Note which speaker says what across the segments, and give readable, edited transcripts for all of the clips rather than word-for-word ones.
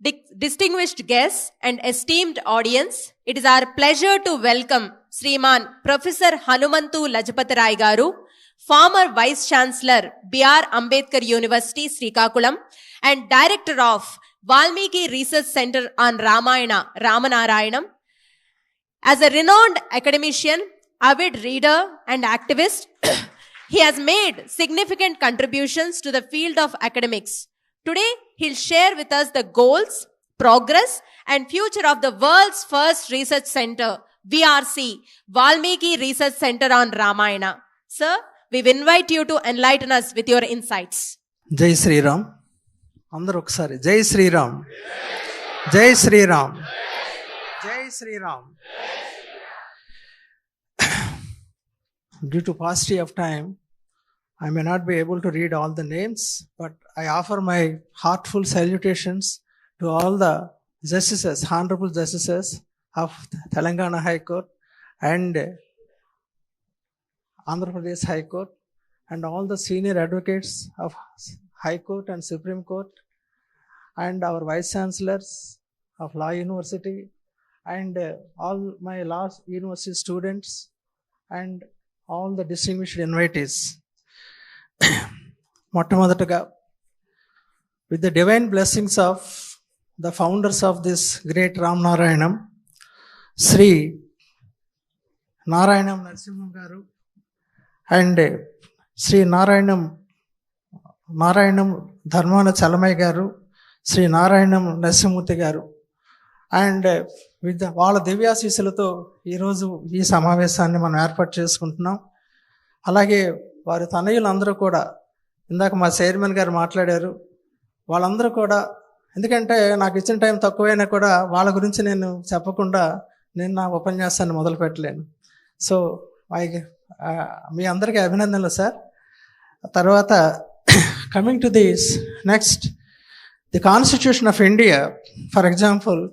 Speaker 1: distinguished guests and esteemed audience, it is our pleasure to welcome Sriman Professor Hanumantu Lajipathi Rai Garu, former Vice Chancellor, B.R. Ambedkar University, Srikakulam, and Director of Valmiki Research Center on Ramayana, Ramanarayanam. As a renowned academician, avid reader and activist, he has made significant contributions to the field of academics. Today, he'll share with us the goals, progress, and future of the world's first research center, VRC, Valmiki Research Center on Ramayana. Sir, we invite you to enlighten us with your insights.
Speaker 2: Jai Sri Ram. Andaru okkasari. Jai Sri Ram. Jai Sri Ram. Jai Sri Ram. Due to paucity of time, I may not be able to read all the names, but I offer my heartful salutations to all the justices, honorable justices of Telangana High Court and Andhra Pradesh High Court, and all the senior advocates of High Court and Supreme Court, and our Vice Chancellors of Law University, and all my law university students, and all the distinguished invitees. మొట్టమొదటగా with the divine blessings of the founders of this great Ramanarayanam, Sri Narayanam Narasimham Garu and Sri Narayanam Dharmana Chalamai Garu, Sri Narayanam Narasimhmurthy Garu, and with వాళ్ళ దివ్యాశీస్సులతో ఈరోజు ఈ సమావేశాన్ని మనం ఏర్పాటు చేసుకుంటున్నాం. అలాగే వారి తనయులందరూ కూడా, ఇందాక మా చైర్మన్ గారు మాట్లాడారు, వాళ్ళందరూ కూడా, ఎందుకంటే నాకు ఇచ్చిన టైం తక్కువైనా కూడా వాళ్ళ గురించి నేను చెప్పకుండా నేను నా ఉపన్యాసాన్ని మొదలు పెట్టలేను. సో మీ అందరికీ అభినందనలు సార్. తర్వాత coming to this next, the constitution of India, for example,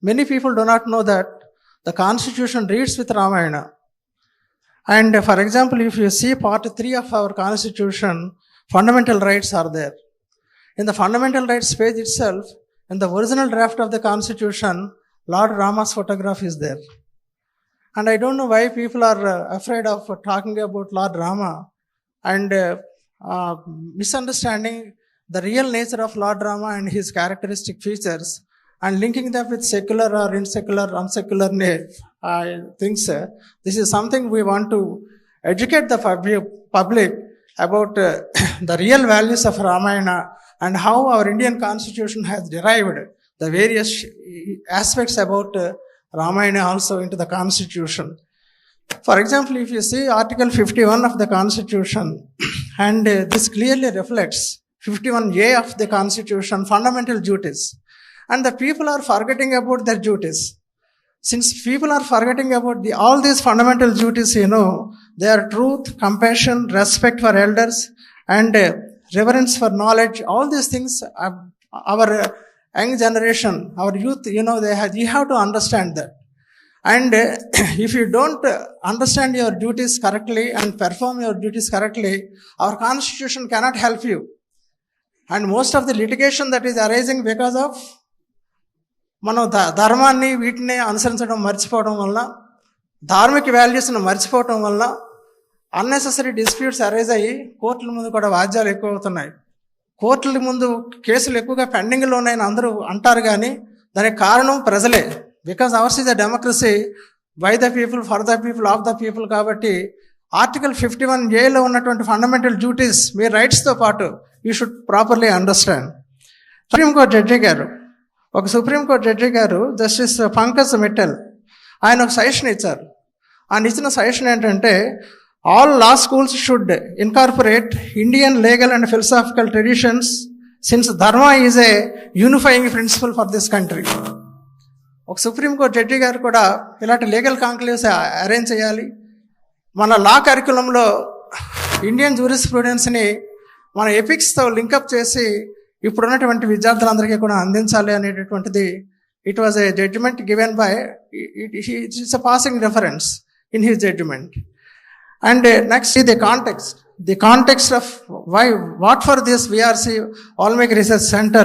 Speaker 2: many people do not know that the constitution reads with Ramayana. And for example, if you see part 3 of our constitution, fundamental rights are there. In the fundamental rights page itself, in the original draft of the constitution, Lord Rama's photograph is there. And I don't know why people are afraid of talking about Lord Rama and misunderstanding the real nature of Lord Rama and his characteristic features, and linking them with secular or unsecular things. This is something we want to educate the public about the real values of Ramayana and how our Indian constitution has derived the various aspects about Ramayana also into the constitution. For example, if you see Article 51 of the constitution, and this clearly reflects 51A of the constitution, fundamental duties. And the people are forgetting about their duties. Since people are forgetting about all these fundamental duties, they are truth, compassion, respect for elders, and reverence for knowledge. All these things, our young generation, our youth, you have to understand that. And if you don't understand your duties correctly and perform your duties correctly, our constitution cannot help you. And most of the litigation that is arising because of మనం ధర్మాన్ని వీటిని అనుసరించడం మర్చిపోవడం వల్ల, ధార్మిక వాల్యూస్ను మర్చిపోవడం వల్ల unnecessary disputes arise అయ్యి కోర్టుల ముందు కూడా వాద్యాలు ఎక్కువ అవుతున్నాయి. కోర్టుల ముందు కేసులు ఎక్కువగా పెండింగ్లో ఉన్నాయని అందరూ అంటారు, కానీ దానికి కారణం ప్రజలే. Because ours is the democracy, by the people, for the people, of the people. కాబట్టి ఆర్టికల్ 51Aలో ఉన్నటువంటి ఫండమెంటల్ డ్యూటీస్, మీ రైట్స్తో పాటు you should properly understand. Supreme court judge గారు, ఒక సుప్రీంకోర్టు జడ్జి గారు, జస్టిస్ పంకజ్ మిట్టల్, ఆయన ఒక సజెషన్ ఇచ్చారు. ఆయన ఇచ్చిన సజెషన్ ఏంటంటే, all law schools should incorporate Indian legal and philosophical traditions since dharma is a unifying principle for this country. ఒక సుప్రీంకోర్టు జడ్జి గారు కూడా ఇలాంటి లీగల్ కాంక్లేవ్స్ అరేంజ్ చేయాలి. మన లా కరికులంలో ఇండియన్ జూరిస్ప్రూడెన్స్ని మన ఎపిక్స్తో లింకప్ చేసి ఇప్పుడున్నటువంటి విద్యార్థులందరికీ కూడా అందించాలి అనేటటువంటిది, it was a judgement given by, its a passing reference in his judgement. And next the context of what for this VRC Valmiki Research Center,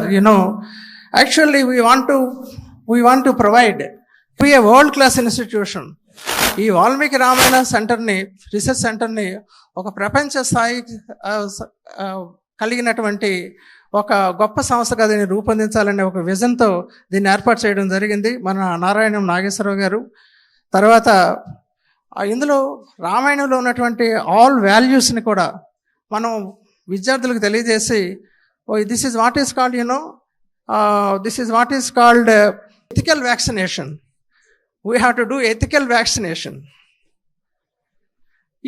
Speaker 2: Actually, we want to provide, be a world-class institution. ఈ వాల్మీకి రామాయణ సెంటర్ని, research సెంటర్ని ఒక ప్రపంచ స్థాయి కలిగినటువంటి ఒక గొప్ప సంస్థగా దీన్ని రూపొందించాలనే ఒక విజన్తో దీన్ని ఏర్పాటు చేయడం జరిగింది మన నారాయణం నాగేశ్వరరావు గారు. తర్వాత ఇందులో రామాయణంలో ఉన్నటువంటి ఆల్ వాల్యూస్ని కూడా మనం విద్యార్థులకు తెలియజేసి, this is what is called this is what is called ethical vaccination. We have to do ethical vaccination.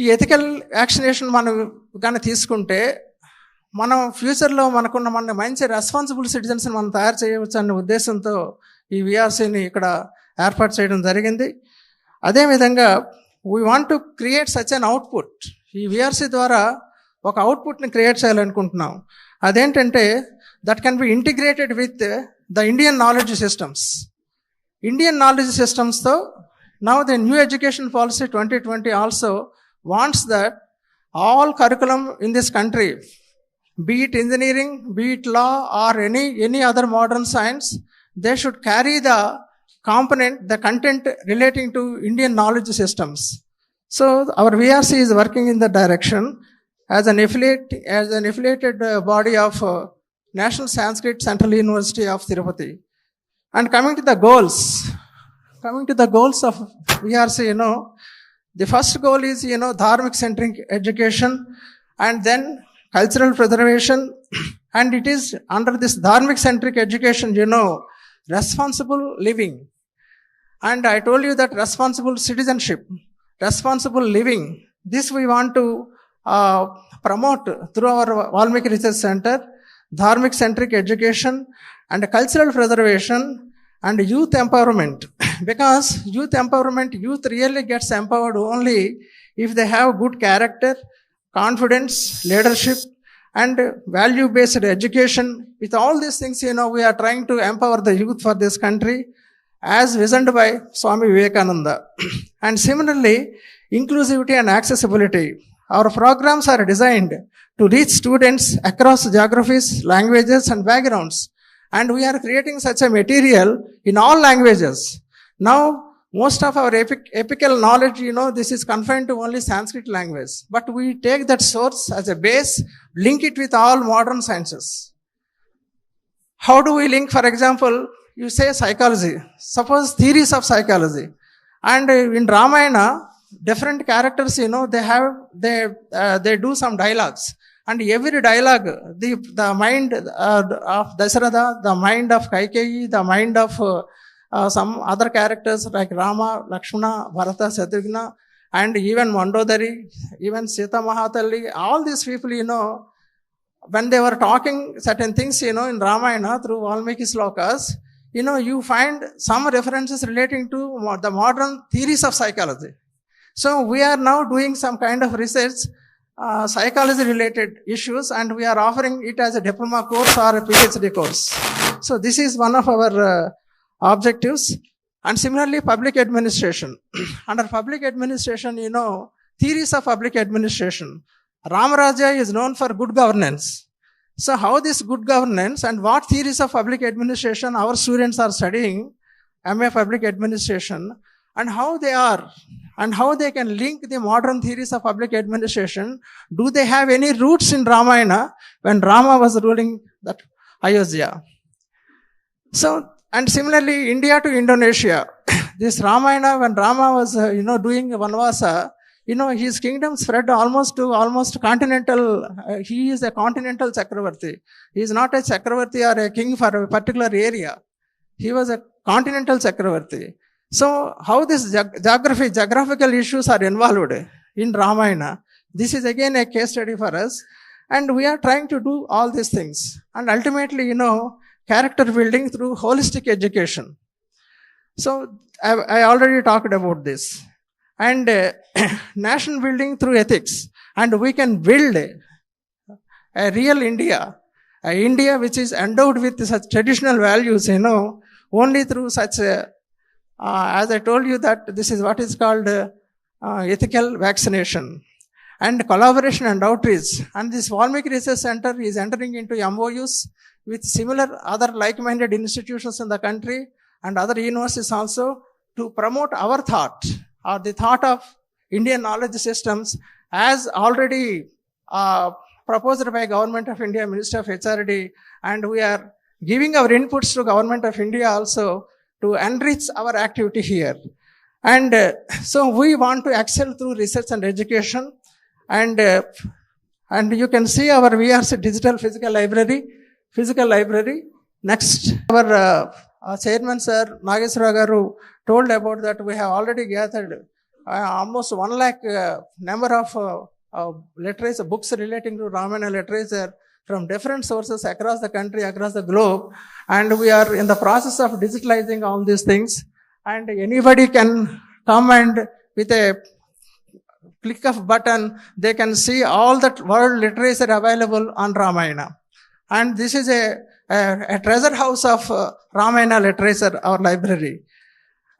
Speaker 2: ఈ ఎథికల్ వ్యాక్సినేషన్ మనం కానీ తీసుకుంటే మనం ఫ్యూచర్లో మన మంచి రెస్పాన్సిబుల్ సిటిజన్స్ని మనం తయారు చేయవచ్చు అనే ఉద్దేశంతో ఈ విఆర్సీని ఇక్కడ ఏర్పాటు చేయడం జరిగింది. అదేవిధంగా we want to create such an output. ఈ విఆర్సీ ద్వారా ఒక అవుట్పుట్ని క్రియేట్ చేయాలనుకుంటున్నాం. అదేంటంటే that can be integrated with the Indian knowledge systems. Indian knowledge systems, though, now the new education policy 2020 also wants that all curriculum in this country, be it engineering, be it law, or any other modern science, they should carry the component, the content relating to Indian knowledge systems. So our VRC is working in that direction as an affiliated body of National Sanskrit Central University of Tirupati. And coming to the goals of VRC, the first goal is, dharmic centric education, and then cultural preservation. And it is under this dharmic centric education, responsible living. And I told you that responsible citizenship, responsible living, this we want to promote through our Valmiki Research Center. Dharmic centric education and cultural preservation and youth empowerment. Because youth really gets empowered only if they have good character, confidence, leadership, and value-based education. With all these things, we are trying to empower the youth for this country as visioned by Swami Vivekananda. And similarly, inclusivity and accessibility. Our programs are designed to reach students across geographies, languages, and backgrounds. And we are creating such a material in all languages. Now, most of our epical knowledge, this is confined to only Sanskrit language. But we take that source as a base, link it with all modern sciences. How do we link? For example, you say psychology. Suppose theories of psychology. And in Ramayana, different characters, they do some dialogues. And every dialogue, the mind of Dasharatha, the mind of Kaikeyi, the mind of some other characters like Rama, Lakshmana, Bharata, Shatrugna, and even Mandodari, even Sita Mahatalli, all these people, when they were talking certain things, in Ramayana through Valmiki slokas, you find some references relating to the modern theories of psychology. So we are now doing some kind of research, psychology related issues, and we are offering it as a diploma course or a PhD course. So this is one of our objectives. And similarly, public administration. Under public administration, theories of public administration. Ramaraja is known for good governance. So how this good governance and what theories of public administration our students are studying, MA public administration, and how they are, and how they can link the modern theories of public administration. Do they have any roots in Ramayana when Rama was ruling that Ayodhya? So, and similarly, India to Indonesia. This Ramayana, when Rama was, doing Vanvasa, his kingdom spread almost continental. He is a continental Chakravarti. He is not a Chakravarti or a king for a particular area. He was a continental Chakravarti. So how this geographical issues are involved in Ramayana, this is again a case study for us. And we are trying to do all these things. And ultimately, character building through holistic education. So I already talked about this. And nation building through ethics. And we can build a real India, a India which is endowed with such traditional values, only through such as I told you that this is what is called ethical vaccination and collaboration and outreach. And this Valmiki Research Center is entering into MOUs with similar other like-minded institutions in the country and other universities also to promote our thought or the thought of Indian knowledge systems as already proposed by Government of India, Minister of HRD, and we are giving our inputs to Government of India also to enrich our activity here. And so we want to excel through research and education, and you can see our VRC digital physical library. Next, our chairman sir Nageswara Garu told about that we have already gathered almost 1 lakh number of literature, books relating to Ramayana literature from different sources across the country, across the globe, and we are in the process of digitalizing all these things, and anybody can come and with a click of button, they can see all that world literature available on Ramayana. And this is a treasure house of Ramayana literature, our library.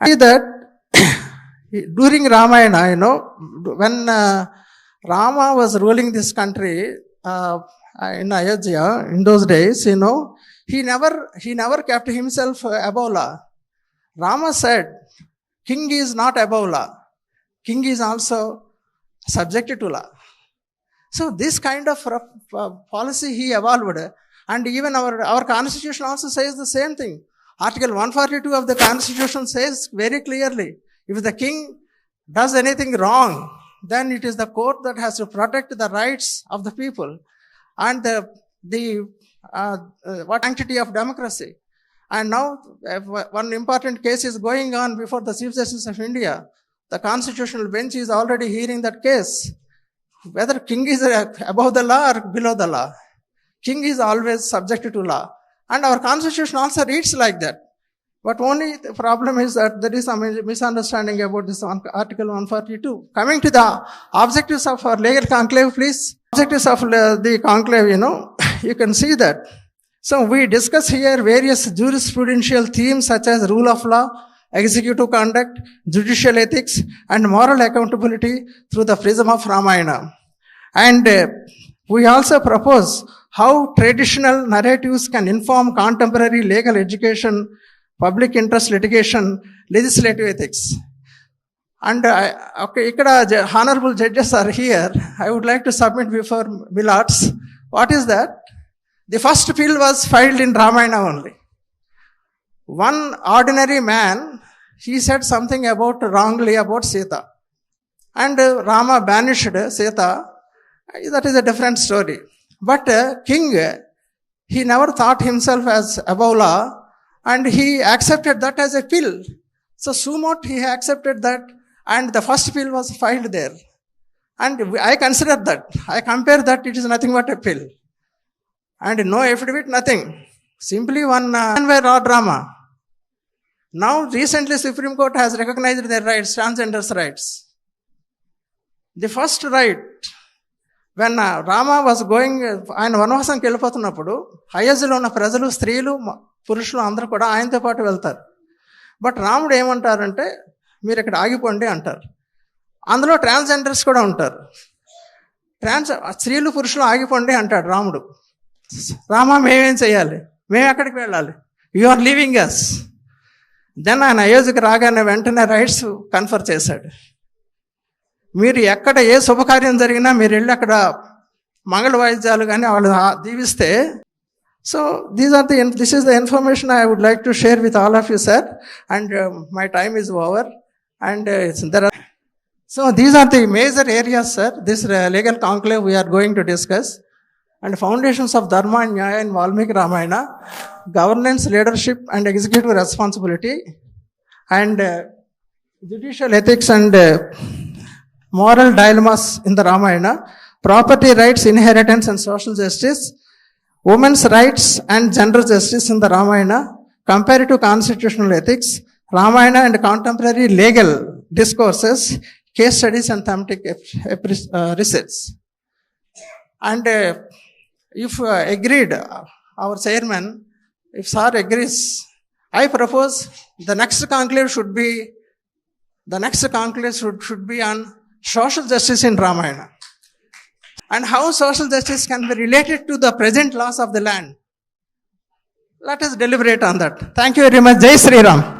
Speaker 2: I see that during Ramayana, when Rama was ruling this country in Ayodhya in those days, he never kept himself above law. Rama said, king is not above law. King is also subject to law. So this kind of policy he evolved, and even our constitution also says the same thing. Article 142 of the constitution says very clearly, if the king does anything wrong, then it is the court that has to protect the rights of the people and the sanctity of democracy. And now one important case is going on before the Chief Justice of India. The constitutional bench is already hearing that case. Whether king is above the law or below the law, king is always subject to law. And our constitution also reads like that. But only the problem is that there is some misunderstanding about this Article 142. Coming to the objectives of our legal conclave, please. Objectives of the conclave, you can see that. So we discuss here various jurisprudential themes such as rule of law, executive conduct, judicial ethics, and moral accountability through the prism of Ramayana. And we also propose how traditional narratives can inform contemporary legal education, public interest litigation, legislative ethics. And honorable judges are here. I would like to submit before Millards. What is that? The first bill was filed in Ramayana only. One ordinary man, he said something wrongly about Sita. And Rama banished Sita. That is a different story. But king, he never thought himself as above law, and he accepted that as a pill. So sumot he accepted that, and the first pill was filed there. And I consider that, I compare that it is nothing but a pill. And no affidavit, nothing. Simply one raw drama. Now recently Supreme Court has recognized their rights, transgenders' rights. The first right, when Rama was going, ఆయన వనవాసంకి వెళ్ళిపోతున్నప్పుడు అయోధ్యలో ఉన్న ప్రజలు, స్త్రీలు, పురుషులు అందరూ కూడా ఆయనతో పాటు వెళ్తారు. బట్ రాముడు ఏమంటారంటే మీరు ఇక్కడ ఆగిపోండి అంటారు. అందులో ట్రాన్స్జెండర్స్ కూడా ఉంటారు. స్త్రీలు పురుషులు ఆగిపోండి అంటాడు రాముడు. రామా మేమేం చేయాలి, మేము ఎక్కడికి వెళ్ళాలి, you are leaving us. Then ఆయన అయోధ్యకి రాగానే వెంటనే రైట్స్ కన్ఫర్ చేశాడు. మీరు ఎక్కడ ఏ శుభకార్యం జరిగినా మీరు వెళ్ళి అక్కడ మంగళ వాయిద్యాలు కానీ వాళ్ళు దీవిస్తే. So this is the information I would like to share with all of you, sir, and my time is over, and so these are the major areas, sir, this legal conclave we are going to discuss. And foundations of Dharma and Nyaya in Valmiki Ramayana, governance, leadership and executive responsibility, and judicial ethics and moral dilemmas in the Ramayana, property rights, inheritance and social justice, women's rights and gender justice in the Ramayana, comparative constitutional ethics, Ramayana and contemporary legal discourses, case studies and thematic research. And if agreed, our chairman, if sir agrees, I propose the next conclave should be on social justice in Ramayana, and how social justice can be related to the present laws of the land. Let us deliberate on that. Thank you very much. Jai Sri Ram.